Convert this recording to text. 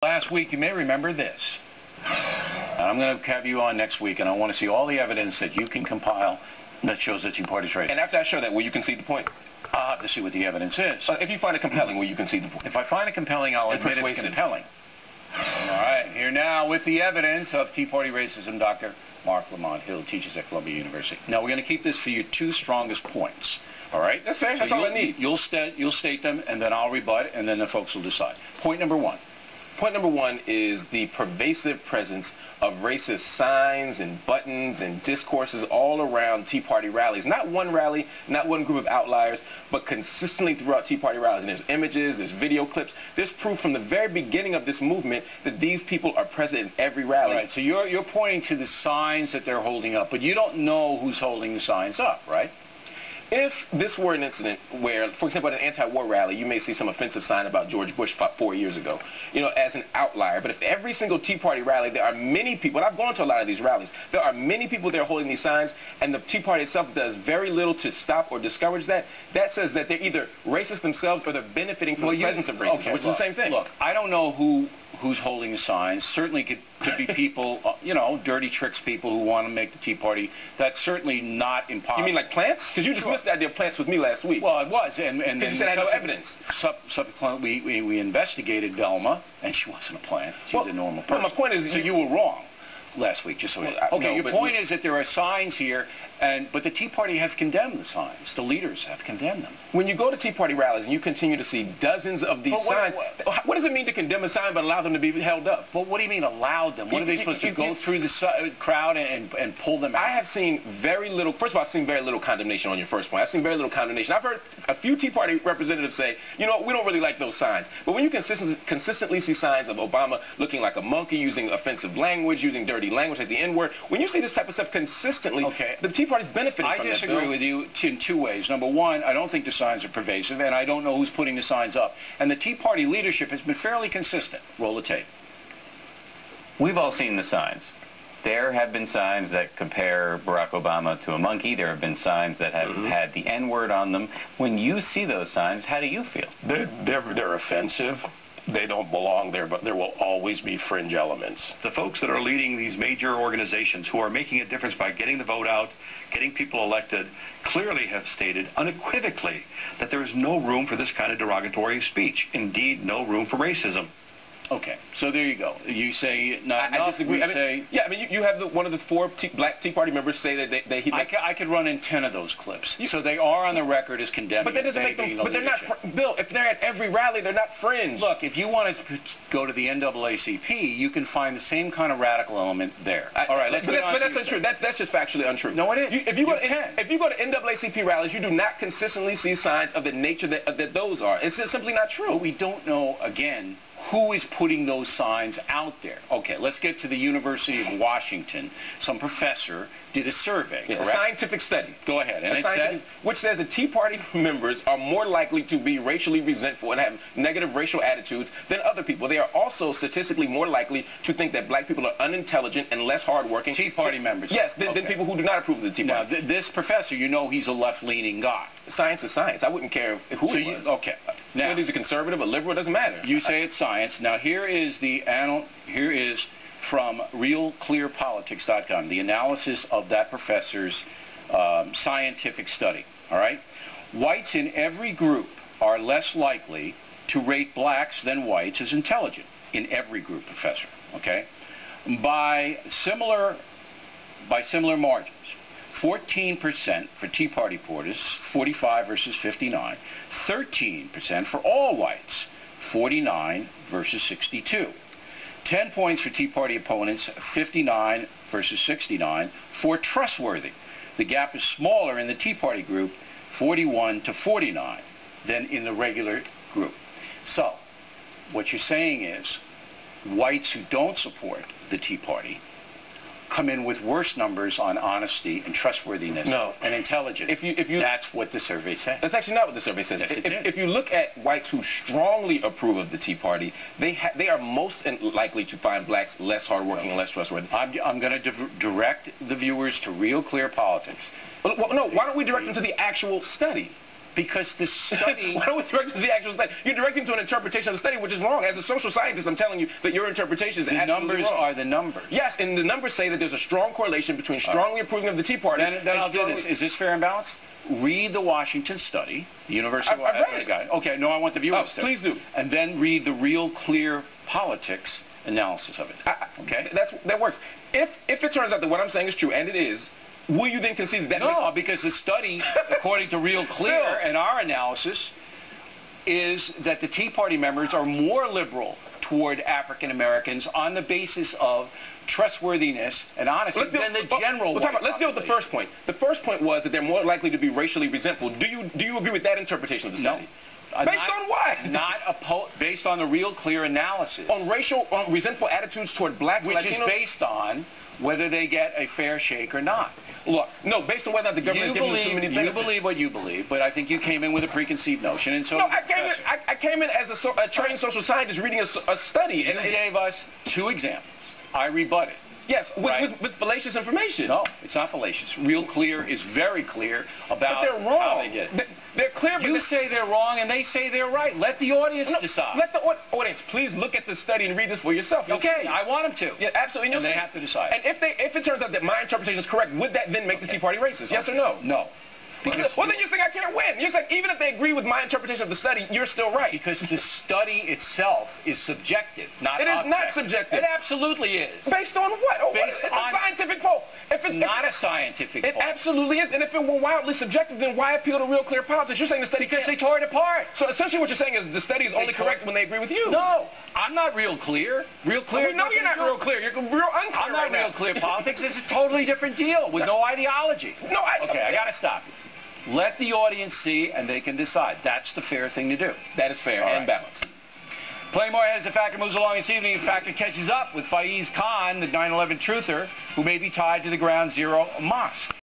Last week, you may remember this. And I'm going to have you on next week, and I want to see all the evidence that you can compile that shows that Tea Party's right. And after I show that, will you concede the point? I'll have to see what the evidence is. If you find it compelling, will you concede the point? If I find it compelling, I'll admit it's compelling. All right, here now with the evidence of Tea Party racism, Dr. Marc Lamont. He teaches at Columbia University. Now, we're going to keep this for your two strongest points. All right? That's fair. That's all I need. You'll state them, and then I'll rebut, and then the folks will decide. Point number one. Point number one is the pervasive presence of racist signs and buttons and discourses all around Tea Party rallies. Not one rally, not one group of outliers, but consistently throughout Tea Party rallies. And there's images, there's video clips. There's proof from the very beginning of this movement that these people are present in every rally. All right, so you're pointing to the signs that they're holding up, but you don't know who's holding the signs up, right? If this were an incident where, for example, at an anti-war rally, you may see some offensive sign about George Bush 4 years ago, you know, as an outlier. But if every single Tea Party rally, there are many people, and I've gone to a lot of these rallies, there are many people there holding these signs, and the Tea Party itself does very little to stop or discourage that, that says that they're either racist themselves or they're benefiting from the presence of racism, which is the same thing. Look, I don't know who's holding the signs. Certainly could be people, you know, dirty tricks people who want to make the Tea Party. That's certainly not impossible. You mean like plants? Because you dismissed the idea of plants with me last week. Well, it was, and then you said I had no evidence. Subsequently, we investigated Velma, and she wasn't a plant. She was a normal person. Well, my point is, so you were wrong last week, just so okay, your point is that there are signs here, but the Tea Party has condemned the signs. The leaders have condemned them. When you go to Tea Party rallies and you continue to see dozens of these signs, what does it mean to condemn a sign but allow them to be held up? Well, what do you mean allowed them? What are they supposed to go through the crowd and pull them out? I have seen very little, first of all, I've seen very little condemnation on your first point. I've seen very little condemnation. I've heard a few Tea Party representatives say, you know, we don't really like those signs. But when you consistently see signs of Obama looking like a monkey, using offensive language, using dirty language like the N-word, when you see this type of stuff consistently, the Tea Party's benefiting from that. I disagree with you in two ways. Number one, I don't think the signs are pervasive, and I don't know who's putting the signs up. And the Tea Party leadership has been fairly consistent. Roll the tape. We've all seen the signs. There have been signs that compare Barack Obama to a monkey. There have been signs that have had the N-word on them. When you see those signs, how do you feel? They're offensive. They don't belong there, but there will always be fringe elements. The folks that are leading these major organizations who are making a difference by getting the vote out, getting people elected, clearly have stated unequivocally that there is no room for this kind of derogatory speech. Indeed, no room for racism. Okay, so there you go. You say not enough. I disagree. I mean, you have one of the four black Tea Party members say that I could run in 10 of those clips. So they are on the record as condemning. But that doesn't make them. But they're not. Bill, if they're at every rally, they're not fringe. Look, if you want to go to the NAACP, you can find the same kind of radical element there. All right, let's. But that's untrue. That's just factually untrue. No, it is. If you go to NAACP rallies, you do not consistently see signs of the nature that those are. It's just simply not true. But we don't know again who is putting those signs out there. Okay, let's get to the University of Washington. Some professor did a survey, a scientific study. Go ahead. And it says? Which says the Tea Party members are more likely to be racially resentful and have negative racial attitudes than other people. They are also statistically more likely to think that black people are unintelligent and less hardworking. Tea Party members? Yes, than people who do not approve of the Tea Party. Now, this professor, you know he's a left-leaning guy. Science is science. I wouldn't care who he was. Okay. Now, whether he's a conservative, a liberal, it doesn't matter. You say it's science. Now, here is from realclearpolitics.com, the analysis of that professor's scientific study. All right? Whites in every group are less likely to rate blacks than whites as intelligent. In every group, professor. Okay? By similar margins. 14% for Tea Party supporters, 45 versus 59. 13% for all whites, 49 versus 62. 10 points for Tea Party opponents, 59 versus 69. For trustworthy, the gap is smaller in the Tea Party group, 41 to 49, than in the regular group. So, what you're saying is, whites who don't support the Tea Party come in with worse numbers on honesty and trustworthiness and intelligence. That's what the survey said. That's actually not what the survey says. Yes, it did. If you look at whites who strongly approve of the Tea Party, they are most likely to find blacks less hardworking and less trustworthy. I'm going to direct the viewers to Real Clear Politics. Well, no, why don't we direct them to the actual study? Because the study... Why don't we direct him to the actual study? You're directing to an interpretation of the study, which is wrong. As a social scientist, I'm telling you that your interpretation is absolutely wrong. The numbers are the numbers. Yes, and the numbers say that there's a strong correlation between strongly approving of the Tea Party Then I'll do this. Is this fair and balanced? Read the Washington study, the University of Washington guy. Okay, no, I want the viewers to. Please do. And then read the Real Clear Politics analysis of it. Okay? That works. If it turns out that what I'm saying is true, and it is, will you then concede that? No, because the study, according to Real Clear and our analysis, is that the Tea Party members are more liberal toward African Americans on the basis of trustworthiness and honesty than the general white population. Let's deal with the first point. The first point was that they're more likely to be racially resentful. Do you agree with that interpretation of the study? No. Based on what? Based on the Real Clear analysis. On resentful attitudes toward blacks and Latinos? Which is based on whether they get a fair shake or not. Look, no, based on whether or not the government is giving them too many benefits. You believe what you believe, but I think you came in with a preconceived notion, and so... No, I came in as a trained social scientist reading a study. And it gave us 2 examples. I rebutted. Yes, with fallacious information. No, it's not fallacious. Real Clear is very clear about how they get it. They're clear, but you say they're wrong, and they say they're right. Let the audience decide. Let the audience please look at the study and read this for yourself. Okay, I want them to. Yeah, absolutely. And they have to decide. And if it turns out that my interpretation is correct, would that then make the Tea Party racist? Yes or no? No. Because, well, then you're saying I can't win. You're saying even if they agree with my interpretation of the study, you're still right. Because the study itself is subjective, not objective. It is not subjective. It absolutely is. Based on what? Based it's on a scientific poll. It's not a scientific poll. It absolutely is. And if it were wildly subjective, then why appeal to Real Clear Politics? You're saying the study Because they tore it apart. So essentially what you're saying is the study is only correct when they agree with you. No. I'm not Real Clear. Real Clear... No, you're not Real Clear. You're real unclear. I'm not Real Clear Politics. It's a totally different deal with no ideology. No, Okay, I got to stop you. Let the audience see, and they can decide. That's the fair thing to do. That is fair and balanced. Playing more ahead as the Factor moves along this evening. The Factor catches up with Faiz Khan, the 9/11 truther, who may be tied to the Ground Zero mosque.